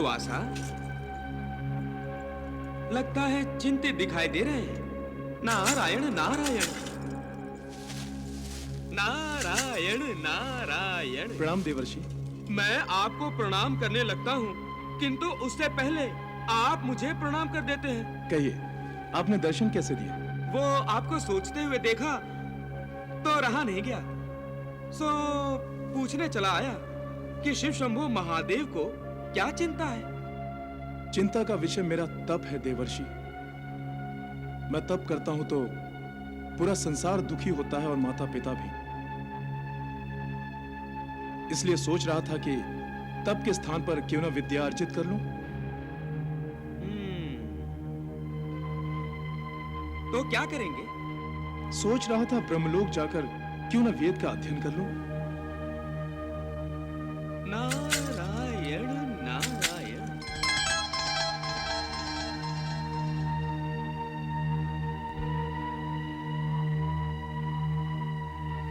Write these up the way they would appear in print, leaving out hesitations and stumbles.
दुर्वासा, लगता है चिंतित दिखाई दे रहे हैं। नारायण नारायण नारायण नारायण। प्रणाम देवर्षि। मैं आपको प्रणाम करने लगता हूँ, किंतु उससे पहले आप मुझे प्रणाम कर देते हैं। कहिए, आपने दर्शन कैसे दिए? वो आपको सोचते हुए देखा तो रहा नहीं गया, सो पूछने चला आया कि शिव शंभु महादेव को क्या चिंता है। चिंता का विषय मेरा तप है देवर्षि। मैं तप करता हूं तो पूरा संसार दुखी होता है और माता पिता भी। इसलिए सोच रहा था कि तप के स्थान पर क्यों ना विद्या अर्जित कर लूं। तो क्या करेंगे? सोच रहा था ब्रह्मलोक जाकर क्यों ना वेद का अध्ययन कर लूं। नारायण नारायण।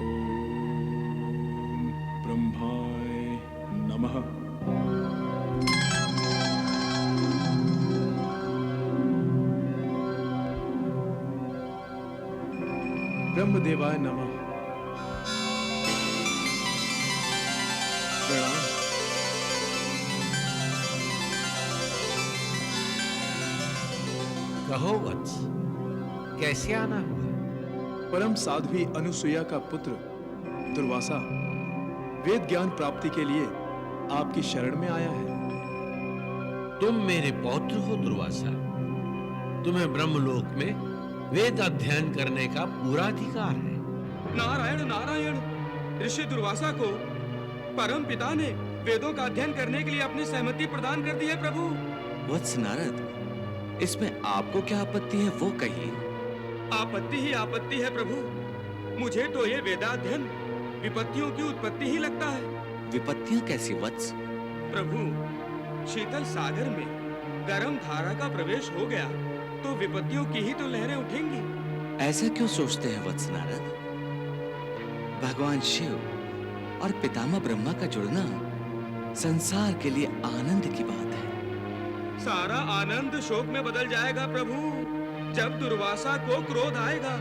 ओम ब्रह्माय नमः। ब्रह्मदेवाय नमः। प्रणाम। कहो वत्स, कैसे आना हुआ? परम साध्वी अनुसुईया का पुत्र दुर्वासा वेद ज्ञान प्राप्ति के लिए आपकी शरण में आया है। तुम मेरे पौत्र हो दुर्वासा। तुम्हें ब्रह्मलोक में वेद अध्ययन करने का पूरा अधिकार है। नारायण नारायण। ऋषि दुर्वासा को परम पिता ने वेदों का अध्ययन करने के लिए अपनी सहमति प्रदान कर दी है प्रभु। वत्स नारद, इसमें आपको क्या आपत्ति है वो कहिए। आपत्ति ही आपत्ति है प्रभु। मुझे तो ये वेदाध्ययन विपत्तियों की उत्पत्ति ही लगता है। विपत्तियां कैसी वत्स? प्रभु, शीतल सागर में गर्म धारा का प्रवेश हो गया तो विपत्तियों की ही तो लहरें उठेंगी। ऐसा क्यों सोचते हैं वत्स नारद? भगवान शिव और पितामह ब्रह्मा का जुड़ना संसार के लिए आनंद की बात है। सारा आनंद शोक में बदल जाएगा प्रभु, जब दुर्वासा को क्रोध आएगा,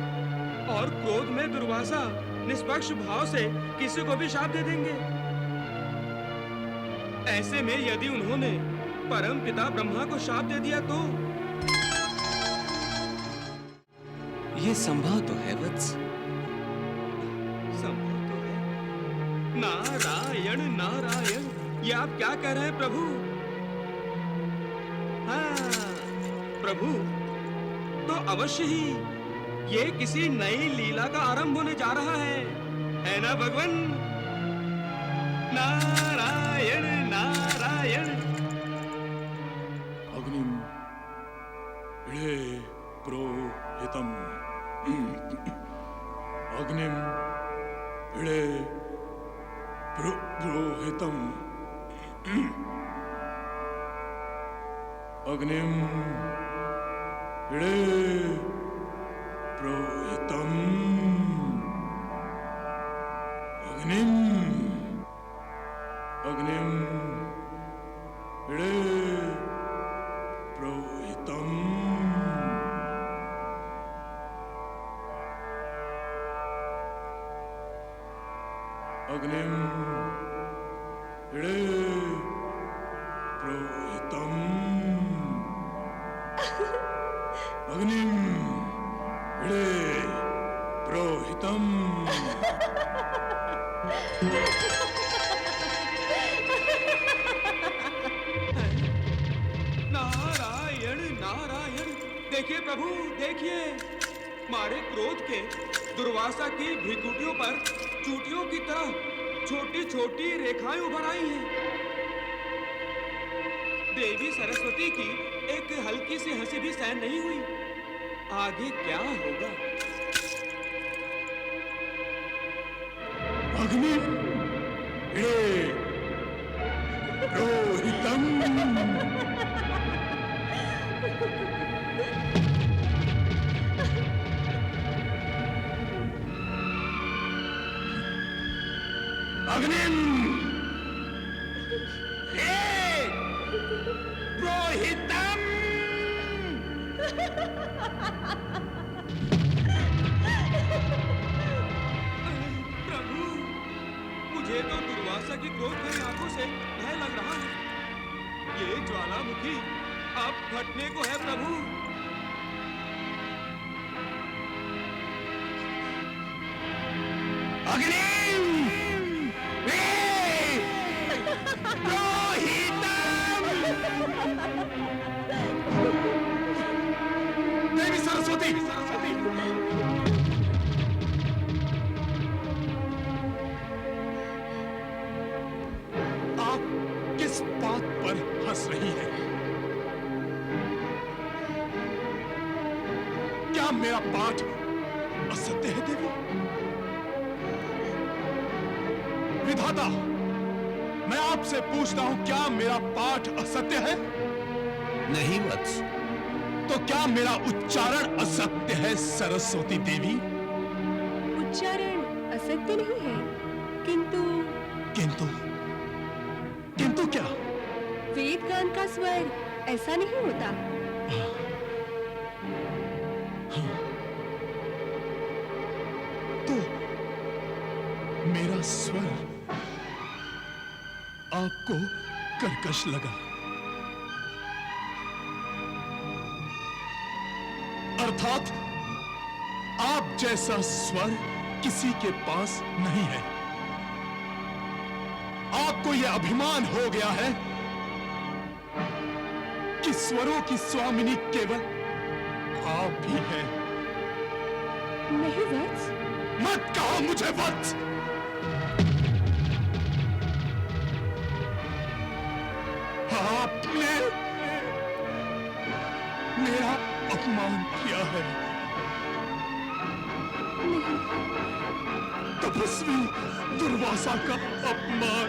और क्रोध में दुर्वासा निष्पक्ष भाव से किसी को भी शाप दे देंगे। ऐसे में यदि उन्होंने परम पिता ब्रह्मा को शाप दे दिया तो? ये संभव तो है वत्स। संभव तो है। नारायण नारायण। ये आप क्या कह रहे हैं प्रभु? हाँ प्रभु, तो अवश्य ही ये किसी नई लीला का आरंभ होने जा रहा है ना भगवान? नारायण नारायण। अग्निम इळे प्रोहितम। अग्निम इळे प्रोहितम। अग्निम इळे प्रोहितम। अग्निम अग्निम इळे प्रोहितम। अग्निम इळे प्रोहितम। अग्निम इळे प्रोहितम। नारायण नारायण। देखिए प्रभु, देखिए, मारे क्रोध के दुर्वासा की भृकुटियों पर चूटियों की तरह छोटी छोटी रेखाएं उभर आई हैं। देवी सरस्वती की एक हल्की सी हंसी भी सहन नहीं हुई। आगे क्या होगा? अग्नि इळे प्रोहितम। अग्निम प्रभु, मुझे तो दुर्वासा की क्रोध भरी आंखों से भय लग रहा है। ये ज्वालामुखी अब फटने को है प्रभु। देवी सरस्वती, आप किस बात पर हंस रही हैं? क्या मेरा पाठ असत्य है देवी? विधाता, मैं आपसे पूछता हूं, क्या मेरा पाठ असत्य है? नहीं वत्स, तो क्या मेरा उच्चारण असत्य है सरस्वती देवी? उच्चारण असत्य नहीं है, किंतु किंतु किंतु क्या? वेद गान का स्वर ऐसा नहीं होता। तो मेरा स्वर आपको कर्कश लगा, अर्थात आप जैसा स्वर किसी के पास नहीं है। आपको यह अभिमान हो गया है कि स्वरों की स्वामिनी केवल आप ही हैं। नहीं वत्स, मत कहो मुझे वत्स। आपने मेरा अपमान किया है। तपस्वी दुर्वासा का अपमान।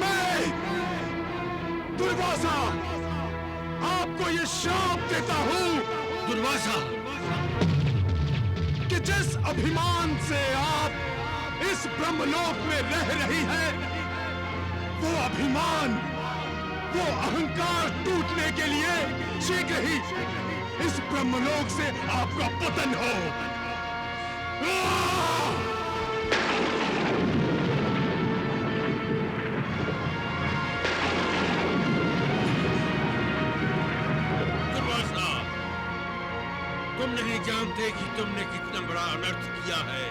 मैं दुर्वासा आपको ये श्राप देता हूं, दुर्वासा, कि जिस अभिमान से आप इस ब्रह्मलोक में रह रही है, वो अभिमान, वो अहंकार टूटने के लिए शीघ्र ही इस ब्रह्मलोक से आपका पतन हो। दुर्वासा, तुम नहीं जानते कि तुमने कितना बड़ा अनर्थ किया है।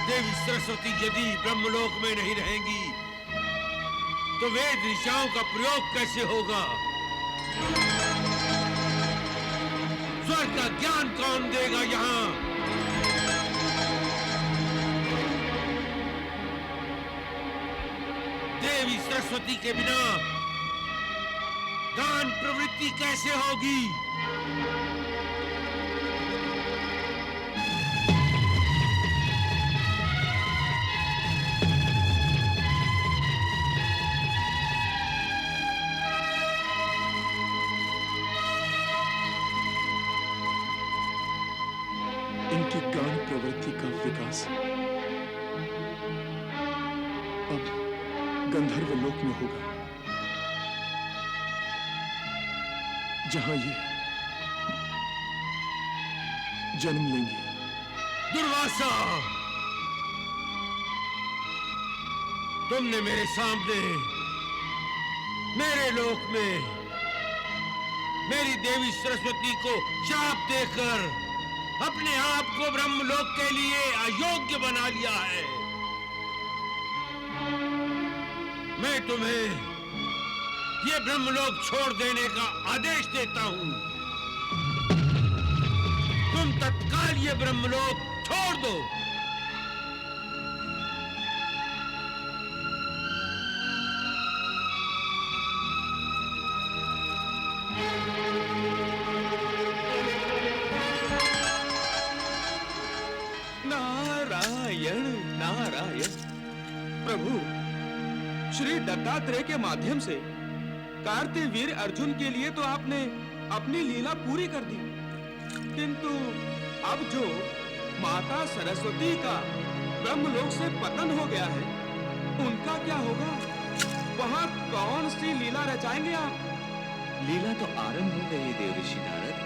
देवी सरस्वती यदि ब्रह्मलोक में नहीं रहेंगी तो वेद ऋषियों का प्रयोग कैसे होगा? स्वर का ज्ञान कौन देगा यहाँ? देवी सरस्वती के बिना गान प्रवृत्ति कैसे होगी? इनकी गान प्रवृत्ति का विकास अब गंधर्व लोक में होगा, जहां ये जन्म लेंगी। दुर्वासा, तुमने मेरे सामने, मेरे लोक में मेरी देवी सरस्वती को शाप देकर अपने आप को ब्रह्मलोक के लिए अयोग्य बना लिया है। मैं तुम्हें ये ब्रह्मलोक छोड़ देने का आदेश देता हूं। तुम तत्काल ये ब्रह्मलोक छोड़ दो। नारायण नारायण। प्रभु, श्री दत्तात्रेय के माध्यम से कार्तिवीर अर्जुन के लिए तो आपने अपनी लीला पूरी कर दी, किंतु अब जो माता सरस्वती का ब्रह्मलोक से पतन हो गया है, उनका क्या होगा? वहां कौन सी लीला लीला रचाएंगे आप? लीला तो आरंभ हो गई है देवऋषि नारद,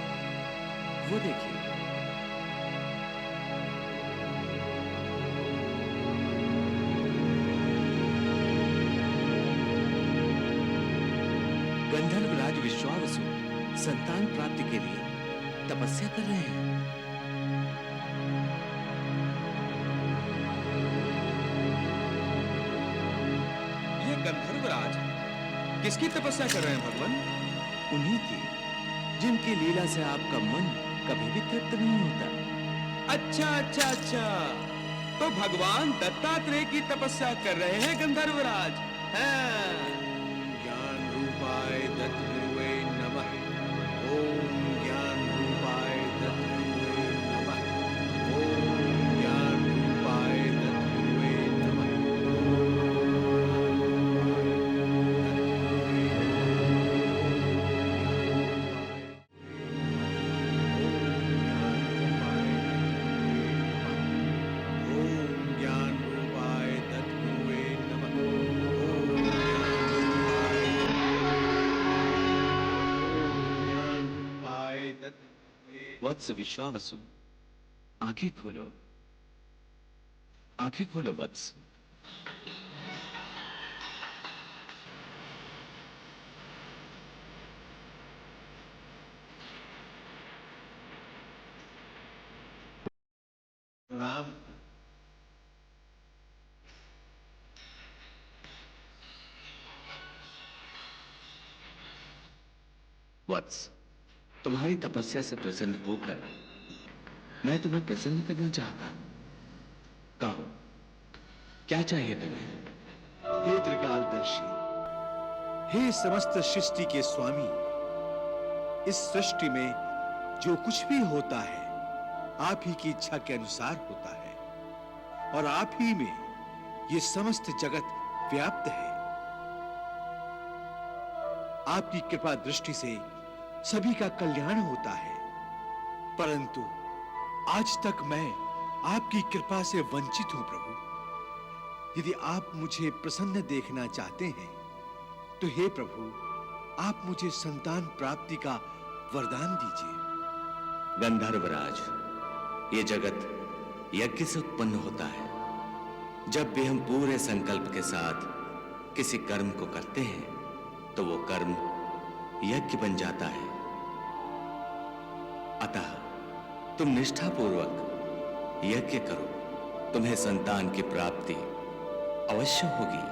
वो देखिए। गंधर्वराज विश्वावसु संतान प्राप्ति के लिए तपस्या कर रहे हैं। ये गंधर्वराज किसकी तपस्या कर रहे हैं भगवान? उन्हीं की, जिनकी लीला से आपका मन कभी भी तृप्त नहीं होता। अच्छा अच्छा अच्छा, तो भगवान दत्तात्रेय की तपस्या कर रहे हैं गंधर्वराज। हाँ। ज्ञान रूपाय दत्तगुरुवे नमः। ओम ज्ञान रूपाय दत्तगुरुवे नमः। ओम ज्ञान रूपाय दत्तगुरुवे नमः। ओम ज्ञान रूपाय दत्तगुरुवे नमः। ओम ज्ञान रूपाय दत्तगुरुवे। वत्स विश्वावसु, आंखें खोलो, आंखें खोलो वत्स। राम वत्स, तुम्हारी तपस्या से प्रसन्न होकर मैं तुम्हें प्रसन्न करना चाहता। कहो, क्या चाहिए तुम्हें? हे त्रिकालदर्शी, हे समस्त सृष्टि के स्वामी, इस सृष्टि में जो कुछ भी होता है आप ही की इच्छा के अनुसार होता है और आप ही में ये समस्त जगत व्याप्त है। आपकी कृपा दृष्टि से सभी का कल्याण होता है, परंतु आज तक मैं आपकी कृपा से वंचित हूं प्रभु। यदि आप मुझे प्रसन्न देखना चाहते हैं तो हे प्रभु, आप मुझे संतान प्राप्ति का वरदान दीजिए। गंधर्वराज, ये जगत यज्ञ से उत्पन्न होता है। जब भी हम पूरे संकल्प के साथ किसी कर्म को करते हैं तो वो कर्म यज्ञ बन जाता है। अतः तुम निष्ठापूर्वक यज्ञ करो, तुम्हें संतान की प्राप्ति अवश्य होगी।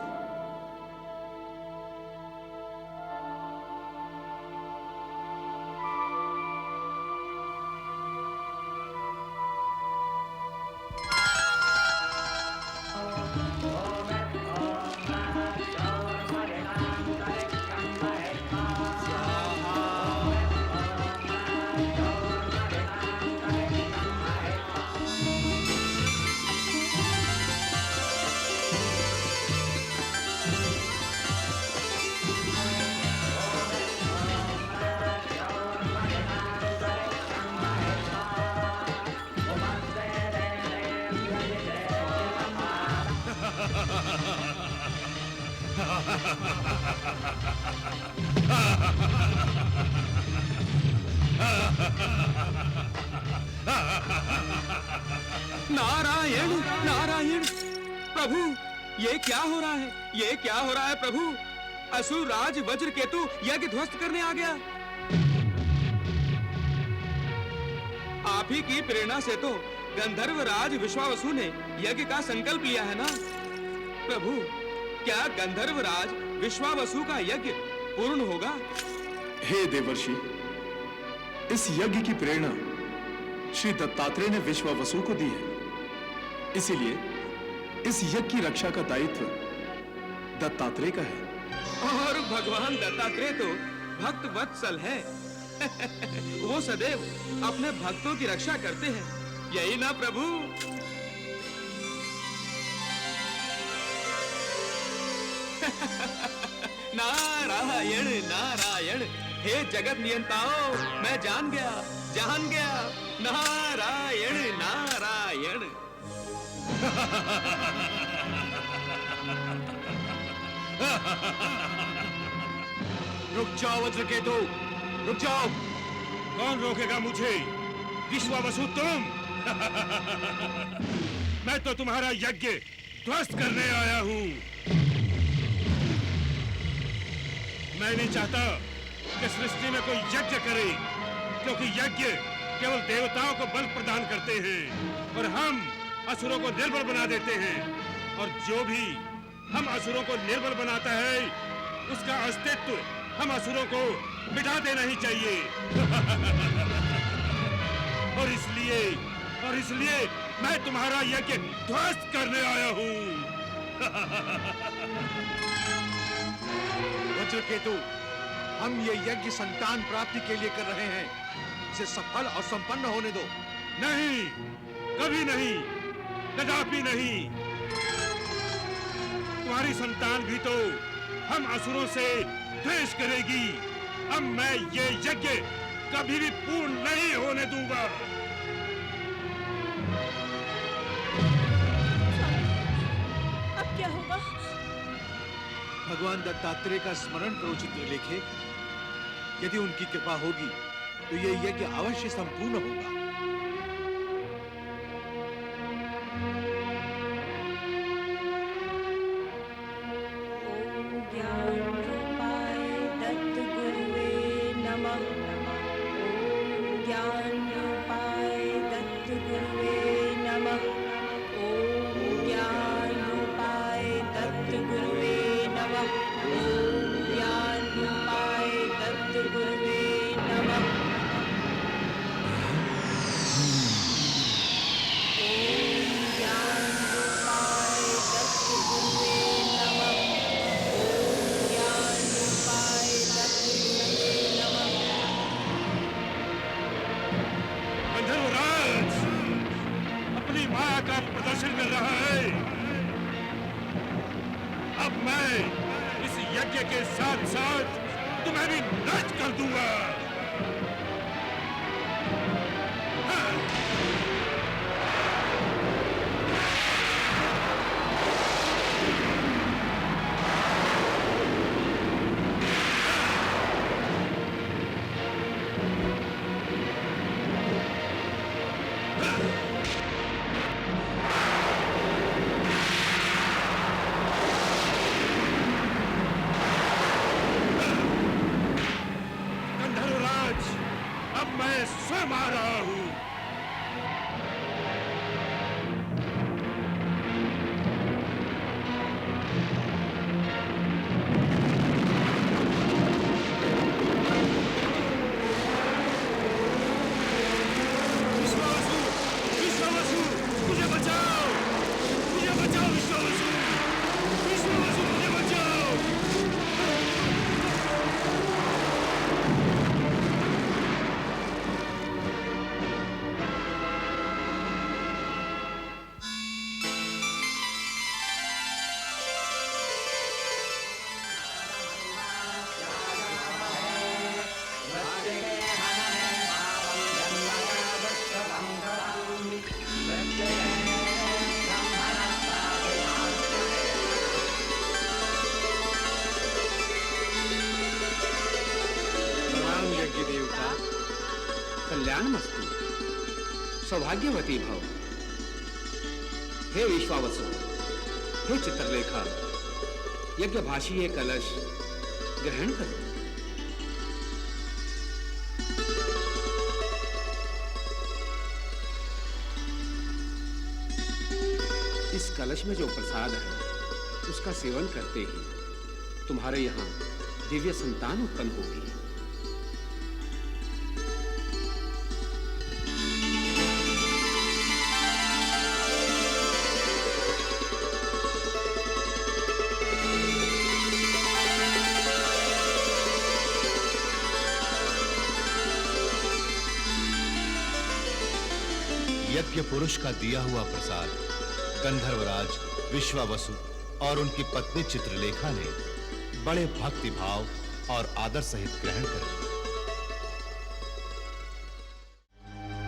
नारायण नारायण, प्रभु ये क्या हो रहा है? ये क्या हो रहा है प्रभु? असुरराज वज्रकेतु यज्ञ ध्वस्त करने आ गया। आप ही की प्रेरणा से तो गंधर्वराज विश्वावसु ने यज्ञ का संकल्प लिया है ना प्रभु? क्या गंधर्वराज विश्वावसु का यज्ञ पूर्ण होगा? हे देवर्षि, इस यज्ञ की प्रेरणा श्री दत्तात्रेय ने विश्वावसु को दी है, इसीलिए इस यज्ञ की रक्षा का दायित्व दत्तात्रेय का है। और भगवान दत्तात्रेय तो भक्त वत्सल है। वो सदैव अपने भक्तों की रक्षा करते हैं, यही ना प्रभु? नारायण नारायण, हे जगत नियंताओ, मैं जान गया जान गया। नारायण नारायण। रुक जाओ वज्रकेतु, रुक जाओ। कौन रोकेगा मुझे? विश्वावसु तुम? मैं तो तुम्हारा यज्ञ ध्वस्त करने आया हूं। मैं नहीं चाहता कि सृष्टि में कोई यज्ञ करे, क्योंकि यज्ञ केवल देवताओं को बल प्रदान करते हैं और हम असुरों को निर्बल बना देते हैं। और जो भी हम असुरों को निर्बल बनाता है, उसका अस्तित्व हम असुरों को मिटा देना ही चाहिए। और इसलिए मैं तुम्हारा यज्ञ ध्वस्त करने आया हूं। वज्रकेतु, हम ये यज्ञ संतान प्राप्ति के लिए कर रहे हैं। इसे सफल और संपन्न होने दो। नहीं, कभी नहीं, कदापि नहीं। तुम्हारी संतान भी तो हम असुरों से द्वेष करेगी। अब मैं ये यज्ञ कभी भी पूर्ण नहीं होने दूंगा। अब क्या होगा? भगवान दत्तात्रेय का स्मरण करो चित्रलेखे। यदि उनकी कृपा होगी तो ये यज्ञ अवश्य संपूर्ण होगा। ओम ज्ञान रूपाय दत्त गुरुवे नमः। ओम ज्ञान रूपाय दत्त गुरुवे नमः। ओम ज्ञान रूपाय दत्त गुरुवे नमः। ओम ज्ञान रूपाय दत्त गुरुवे नमः। गंधर्वराज अपनी माया का प्रदर्शन कर रहा है। अब मैं इस यज्ञ के साथ साथ तुम्हें भी नष्ट कर दूंगा। गंधर्वराज, अब मैं स्वयं आ रहा हूं। विश्वावसु, विश्वावसु, मुझे बचाओ, मुझे बचाओ विश्वावसु, विश्वावसु मुझे बचाओ। प्रणाम यज्ञ देवता, कल्याणमस्तु, सौभाग्यवती भव। हे विश्वावसु, हे चित्रलेखा, यज्ञभाषी ये कलश ग्रहण करो। इस कलश में जो प्रसाद है, उसका सेवन करते ही तुम्हारे यहाँ दिव्य संतान उत्पन्न होगी। यज्ञ पुरुष का दिया हुआ प्रसाद गंधर्वराज विश्वावसु और उनकी पत्नी चित्रलेखा ने बड़े भक्ति भाव और आदर सहित ग्रहण कर लिया।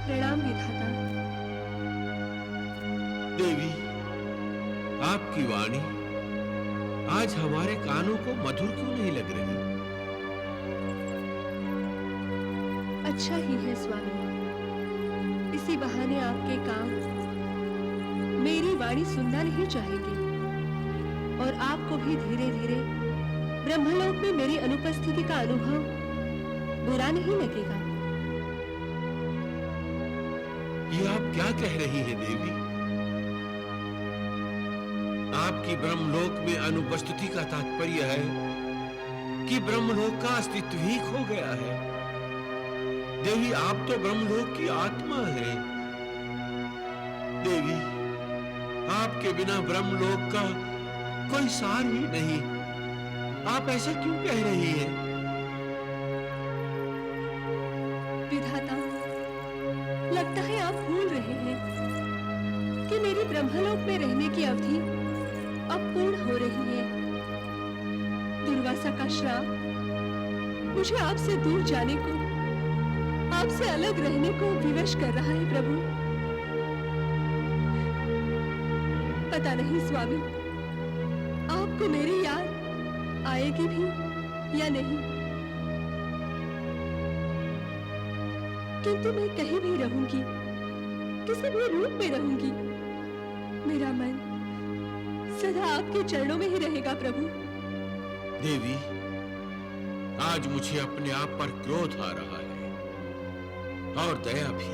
प्रणाम विधाता। देवी, आपकी वाणी आज हमारे कानों को मधुर क्यों नहीं लग रही? अच्छा ही है स्वामी, इसी बहाने आपके काम मेरी वाणी सुनना नहीं चाहेंगे और आपको भी धीरे धीरे ब्रह्मलोक में मेरी अनुपस्थिति का अनुभव बुरा नहीं लगेगा। ये आप क्या कह रही हैं देवी? आपकी ब्रह्मलोक में अनुपस्थिति का तात्पर्य है कि ब्रह्मलोक का अस्तित्व ही खो गया है। देवी, आप तो ब्रह्मलोक की आत्मा है। देवी, आपके बिना ब्रह्मलोक का कोई सार ही नहीं। आप ऐसा क्यों कह रही हैं? विधाता, लगता है आप भूल रहे हैं कि मेरी ब्रह्मलोक में रहने की अवधि अब पूर्ण हो रही है। दुर्वासा का श्राप मुझे आपसे दूर जाने को, आपसे अलग रहने को विवश कर रहा है प्रभु। पता नहीं स्वामी, आपको मेरी याद आएगी भी या नहीं, किंतु मैं कहीं भी रहूंगी, किसी भी रूप में रहूंगी, मेरा मन सदा आपके चरणों में ही रहेगा प्रभु। देवी, आज मुझे अपने आप पर क्रोध आ रहा है और दया भी।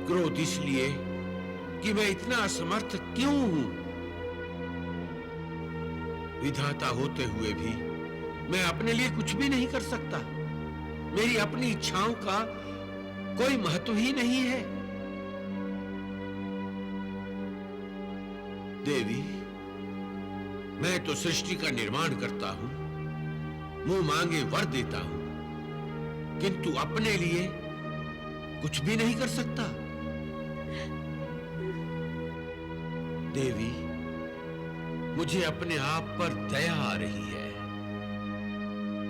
क्रोध इसलिए कि मैं इतना असमर्थ क्यों हूं। विधाता होते हुए भी मैं अपने लिए कुछ भी नहीं कर सकता। मेरी अपनी इच्छाओं का कोई महत्व ही नहीं है। देवी, मैं तो सृष्टि का निर्माण करता हूं, मुंह मांगे वर देता हूं, किंतु अपने लिए कुछ भी नहीं कर सकता। देवी, मुझे अपने आप पर दया आ रही है।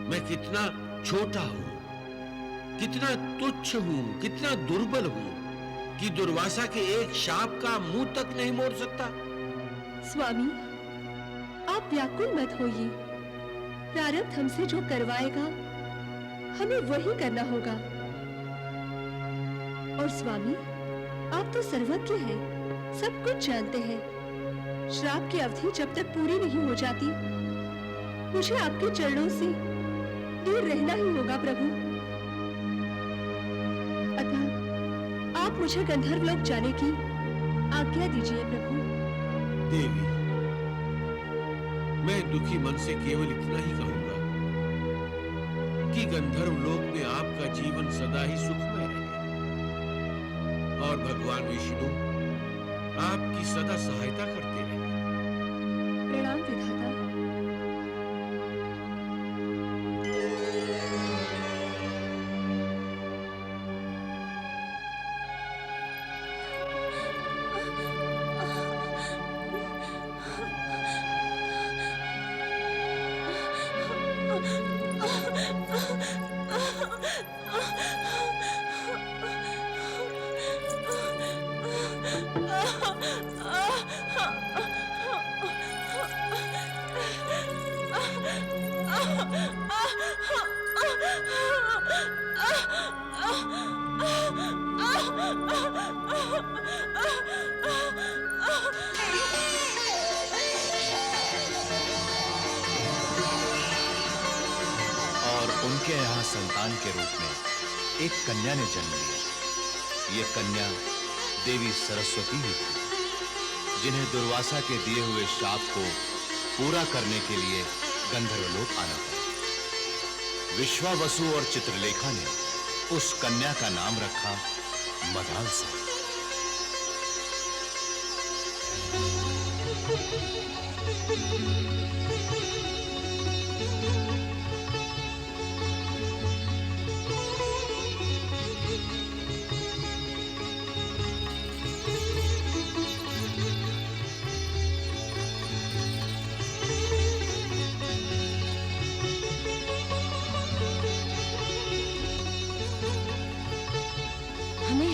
मैं कितना छोटा हूं, कितना तुच्छ हूं, कितना दुर्बल हूं कि दुर्वासा के एक शाप का मुंह तक नहीं मोड़ सकता। स्वामी, आप व्याकुल मत होइए। प्रारब्ध हमसे जो करवाएगा हमें वही करना होगा। और स्वामी, आप तो सर्वज्ञ हैं, सब कुछ जानते हैं। श्राप की अवधि जब तक पूरी नहीं हो जाती, मुझे आपके चरणों से दूर रहना ही होगा प्रभु। अतः आप मुझे गंधर्वलोक जाने की आज्ञा दीजिए प्रभु। देवी, मैं दुखी मन से केवल इतना ही कहूंगा कि गंधर्वलोक में आपका जीवन सदा ही सुखमय रहे और भगवान विष्णु आपकी सदा सहायता करते रहे। प्रणाम विधाता। उनके यहाँ संतान के रूप में एक कन्या ने जन्म लिया। ये कन्या देवी सरस्वती ही थी, जिन्हें दुर्वासा के दिए हुए शाप को पूरा करने के लिए गंधर्वलोक आना पड़ा। विश्वावसु और चित्रलेखा ने उस कन्या का नाम रखा मदालसा।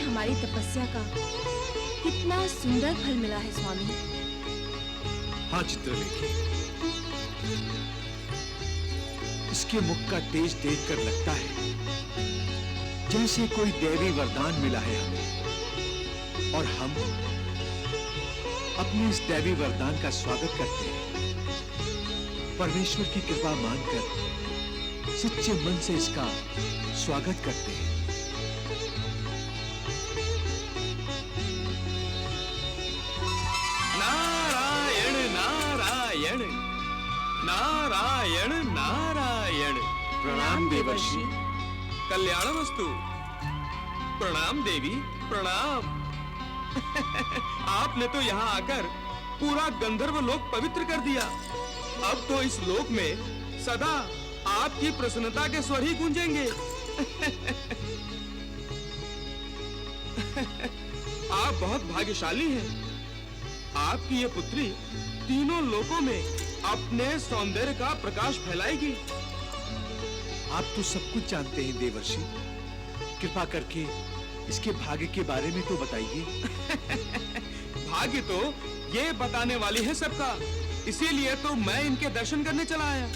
हमारी तपस्या का कितना सुंदर फल मिला है स्वामी। हाँ चित्रलेखी, इसके मुख का तेज देखकर लगता है जैसे कोई दैवी वरदान मिला है हमें, और हम अपने इस दैवी वरदान का स्वागत करते हैं। परमेश्वर की कृपा मानकर सच्चे मन से इसका स्वागत करते हैं। नारायण नारायण नारायण नारायण। प्रणाम देवर्षि। कल्याणमस्तु। प्रणाम देवी, प्रणाम। आपने तो यहाँ आकर पूरा गंधर्व लोक पवित्र कर दिया। अब तो इस लोक में सदा आपकी प्रसन्नता के स्वर ही गूंजेंगे। आप बहुत भाग्यशाली हैं। आपकी ये पुत्री तीनों लोकों में अपने सौंदर्य का प्रकाश फैलाएगी। आप तो सब कुछ जानते हैं देवर्षि, कृपा करके इसके भाग्य के बारे में तो बताइए। भाग्य तो ये बताने वाली है सबका, इसीलिए तो मैं इनके दर्शन करने चला आया।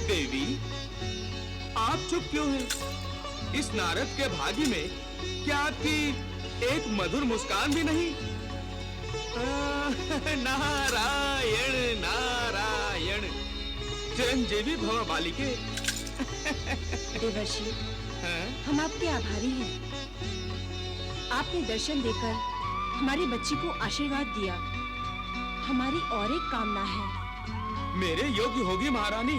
देवी, आप चुप क्यों हैं? इस नारद के भाग्य में क्या आपकी एक मधुर मुस्कान भी नहीं? नारायण नारायण। चिरंजीवी भव बालिके। देवर्षि, हम आपके आभारी हैं। आपने दर्शन देकर हमारी बच्ची को आशीर्वाद दिया। हमारी और एक कामना है। मेरे योग्य होगी महारानी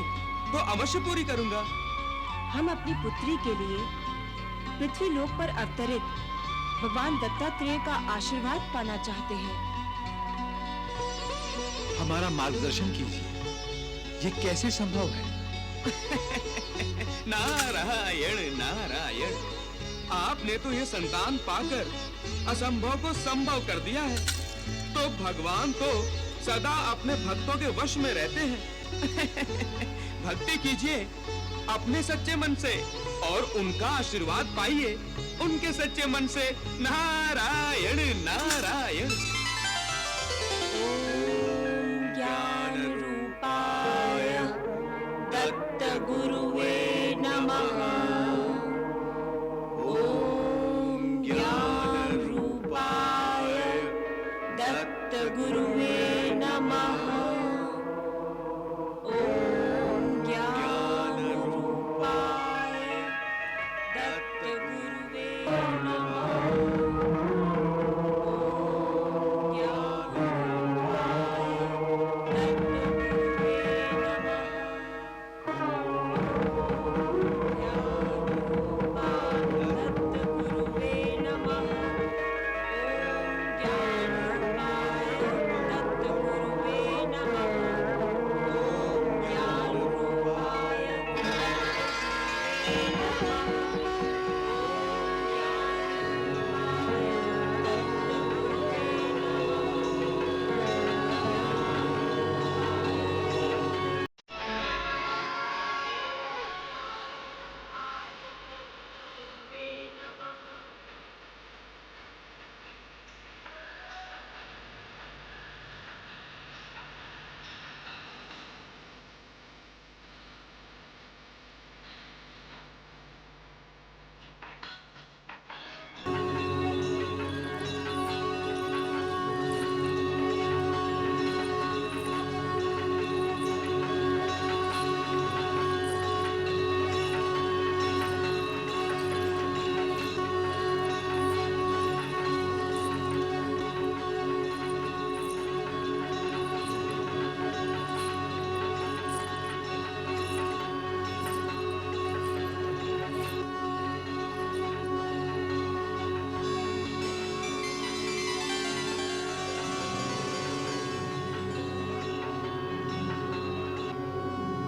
तो अवश्य पूरी करूंगा। हम अपनी पुत्री के लिए पृथ्वी लोक पर अवतरित भगवान दत्तात्रेय का आशीर्वाद पाना चाहते हैं। हमारा मार्गदर्शन कीजिए, ये कैसे संभव है? नारायण नारायण। आपने तो ये संतान पाकर असंभव को संभव कर दिया है। तो भगवान तो सदा अपने भक्तों के वश में रहते हैं। भक्ति कीजिए अपने सच्चे मन से और उनका आशीर्वाद पाइए उनके सच्चे मन से। नारायण नारायण। ज्ञान रूपाय दत्त गुरुवे नमः। ओम ज्ञान रूपाय दत्त गुरुवे नमः। ओम ज्ञान रूपाय दत्त गुरुवे नमः। ओम ज्ञान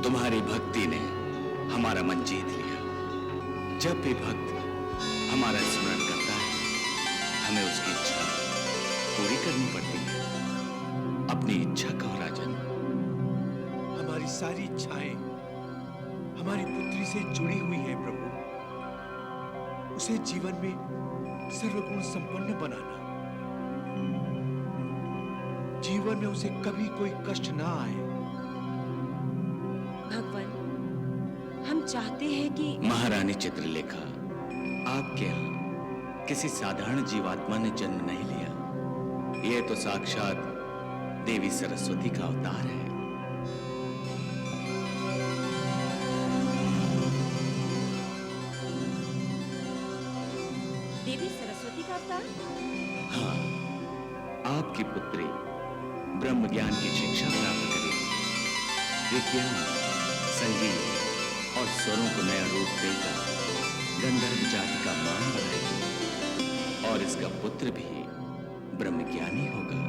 तुम्हारी भक्ति ने हमारा मन जीत लिया। जब भी भक्त हमारा स्मरण करता है, हमें उसकी इच्छा पूरी करनी पड़ती है। अपनी इच्छा कहो राजन। हमारी सारी इच्छाएं हमारी पुत्री से जुड़ी हुई हैं प्रभु। उसे जीवन में सर्वगुण संपन्न बनाना, जीवन में उसे कभी कोई कष्ट ना आए, चाहते हैं कि महारानी चित्रलेखा, आपके यहाँ किसी साधारण जीवात्मा ने जन्म नहीं लिया। ये तो साक्षात देवी सरस्वती का अवतार है। देवी सरस्वती का अवतार? हाँ, आपकी पुत्री ब्रह्म ज्ञान की शिक्षा प्राप्त करेगी, विज्ञान, संगीत और स्वरों को नया रूप देकर गंधर्व जाति का मान बढ़ाएगी और इसका पुत्र भी ब्रह्मज्ञानी होगा।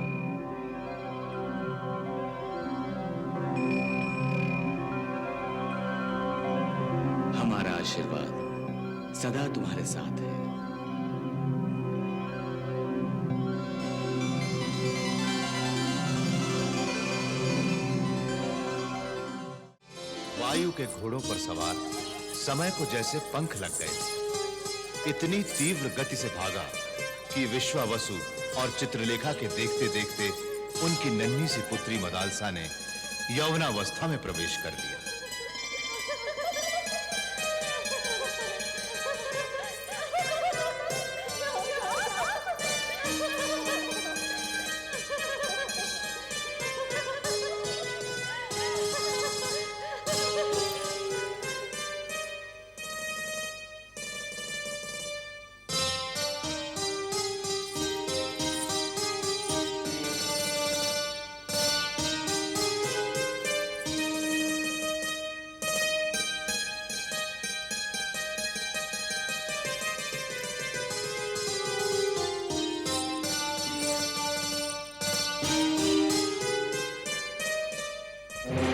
हमारा आशीर्वाद सदा तुम्हारे साथ है। वायु के घोड़ों पर सवार समय को जैसे पंख लग गए। इतनी तीव्र गति से भागा कि विश्वावसु और चित्रलेखा के देखते देखते उनकी नन्ही सी पुत्री मदालसा ने यौवनावस्था में प्रवेश कर लिया।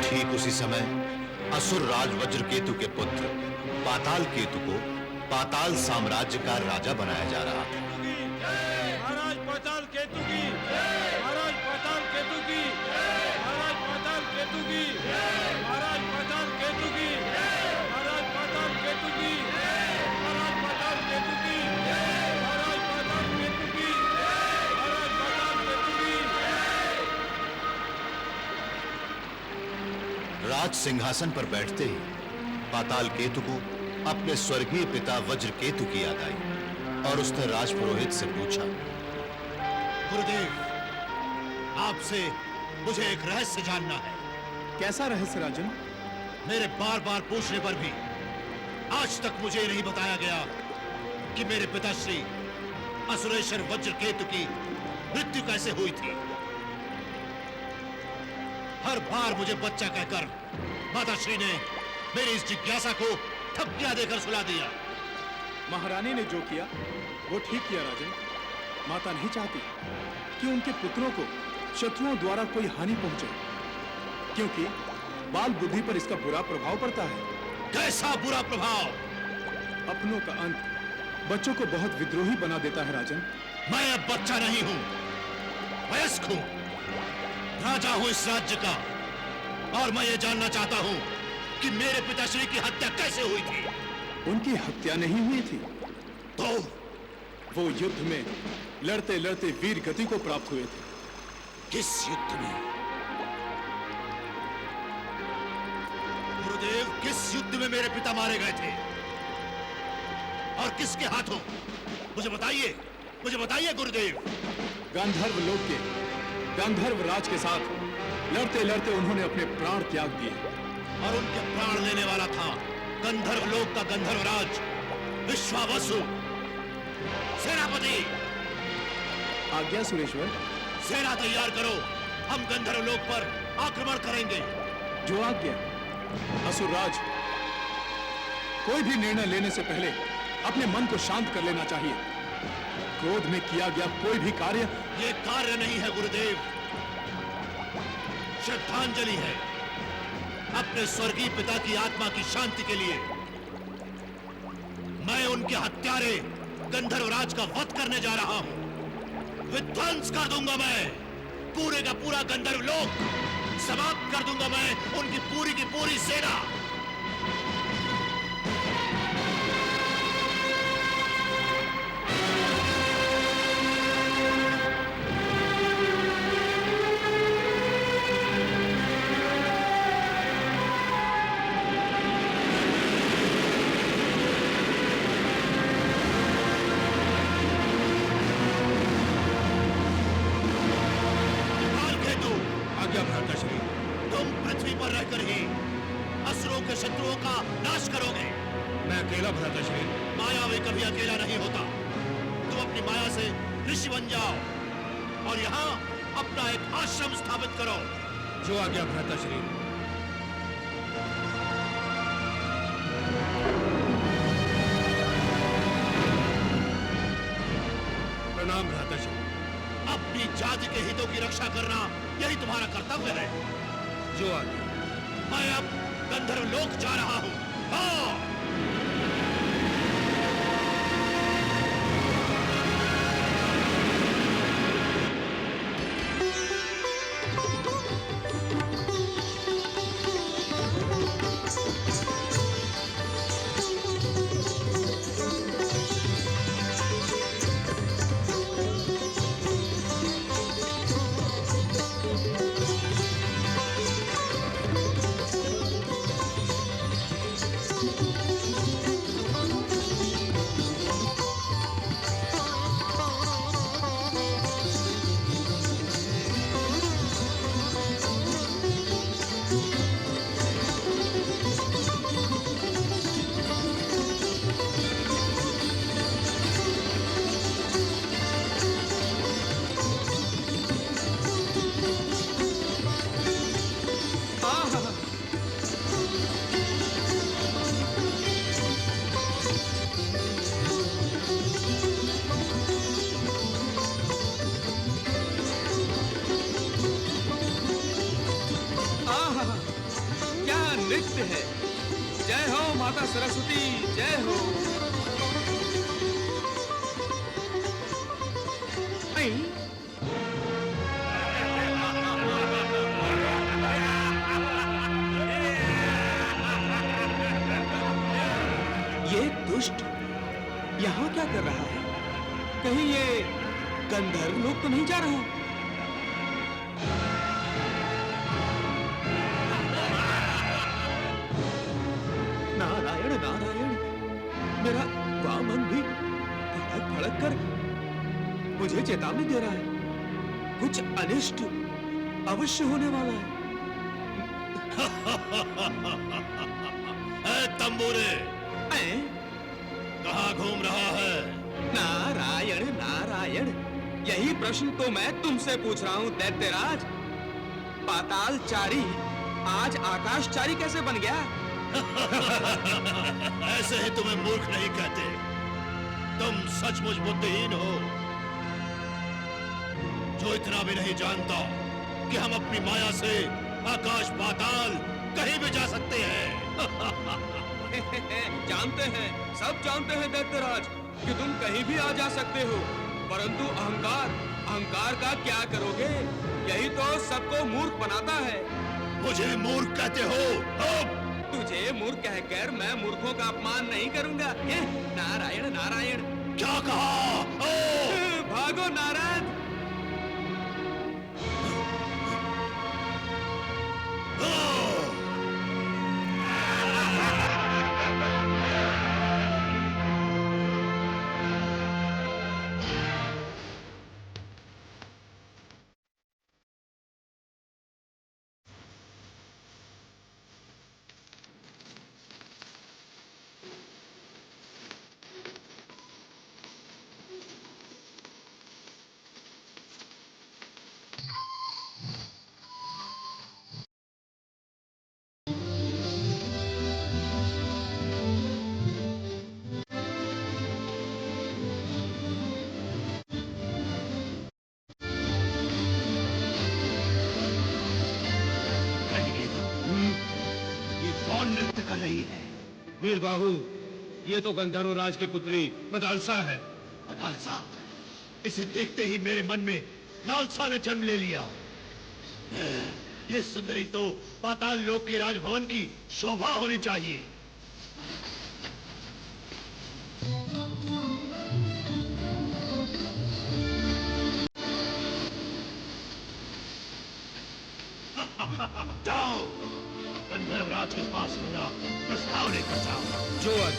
ठीक उसी समय असुर राज वज्रकेतु के पुत्र पाताल केतु को पाताल साम्राज्य का राजा बनाया जा रहा था। महाराज पाताल केतु की, महाराज पाताल केतु की, महाराज पाताल केतु की, महाराज पाताल केतु की, महाराज पाताल केतु की, महाराज पाताल केतु की, महाराज पाताल केतु की, महाराज पाताल केतु की। राज सिंहासन पर बैठते ही पाताल केतु को अपने स्वर्गीय पिता वज्र केतु की याद आई और उसने राजपुरोहित से पूछा, गुरुदेव, आपसे मुझे एक रहस्य जानना है। कैसा रहस्य राजन? मेरे बार बार पूछने पर भी आज तक मुझे नहीं बताया गया कि मेरे पिताश्री असुरेश्वर वज्र केतु की मृत्यु कैसे हुई थी। हर बार मुझे बच्चा कहकर माताश्री ने मेरी इस जिज्ञासा को थपकियां देकर सुला दिया। महारानी ने जो किया वो ठीक किया राजन। माता नहीं चाहती कि उनके पुत्रों को शत्रुओं द्वारा कोई हानि पहुंचे, क्योंकि बाल बुद्धि पर इसका बुरा प्रभाव पड़ता है। कैसा बुरा प्रभाव? अपनों का अंत बच्चों को बहुत विद्रोही बना देता है राजन। मैं अब बच्चा नहीं हूं, वयस्क हूं, राजा हूं इस राज्य का, और मैं ये जानना चाहता हूं कि मेरे पिताश्री की हत्या कैसे हुई थी। उनकी हत्या नहीं हुई थी तो वो युद्ध में लड़ते लड़ते वीर गति को प्राप्त हुए थे। किस युद्ध में? गुरुदेव, किस युद्ध में मेरे पिता मारे गए थे और किसके हाथों? मुझे बताइए गुरुदेव। गांधर्व लोक के गांधर्व राज के साथ लड़ते लड़ते उन्होंने अपने प्राण त्याग दिए और उनके प्राण लेने वाला था गंधर्व लोक का गंधर्वराज विश्वावसु। सेनापति, आज्ञा सुरेश्वर। सेना तैयार करो, हम गंधर्व लोक पर आक्रमण करेंगे। जो आज्ञा। असुरराज, कोई भी निर्णय लेने से पहले अपने मन को शांत कर लेना चाहिए। क्रोध में किया गया कोई भी कार्य ये कार्य नहीं है गुरुदेव, श्रद्धांजलि है अपने स्वर्गीय पिता की आत्मा की शांति के लिए। मैं उनके हत्यारे गंधर्वराज का वध करने जा रहा हूं। विध्वंस कर दूंगा मैं पूरे का पूरा गंधर्व लोक, समाप्त कर दूंगा मैं उनकी पूरी की पूरी सेना। ही असुरों के शत्रुओं का नाश करोगे। मैं अकेला भ्राताश्री। माया में कभी अकेला नहीं होता। तुम अपनी माया से ऋषि बन जाओ और यहाँ अपना एक आश्रम स्थापित करो। जो आ गया भ्राताश्री। प्रणाम भ्राताश्री। अपनी जाति के हितों की रक्षा करना यही तुम्हारा कर्तव्य है। जो आ गया। मैं अब गंधर्व लोक जा रहा हूँ। हाँ। नृत्य है। जय हो माता सरस्वती, जय हो। ये दुष्ट यहाँ क्या कर रहा है? कहीं ये गंधर्व लोग तो नहीं जा रहा? नारायण नारायण, मेरा वामन भी भड़क भड़क कर मुझे चेतावनी दे रहा है। कुछ अनिष्ट अवश्य होने वाला है। तंबूरे, कहाँ घूम रहा है? नारायण नारायण, यही प्रश्न तो मैं तुमसे पूछ रहा हूँ दैत्यराज। पातालचारी आज आकाशचारी कैसे बन गया? ऐसे ही तुम्हें मूर्ख नहीं कहते। तुम सचमुच बुद्धिहीन हो, जो इतना भी नहीं जानता कि हम अपनी माया से आकाश पाताल कहीं भी जा सकते हैं। जानते हैं, सब जानते हैं दैत्यराज कि तुम कहीं भी आ जा सकते हो, परंतु अहंकार का क्या करोगे? यही तो सबको मूर्ख बनाता है। मुझे मूर्ख कहते हो? तुझे मूर्ख कहकर मैं मूर्खों का अपमान नहीं करूंगा। नारायण नारायण। क्या कहा? भागो नारद। वीर बाहु, ये तो गंधर्व राज की पुत्री मदालसा है। मदालसा? इसे देखते ही मेरे मन में लालसा ने जन्म ले लिया। ये सुंदरी तो पाताल लोक के राजभवन की शोभा होनी चाहिए। जाओ, गंधर्व राज के पास मेरा प्रस्ताव लेकर जाओ। जो आज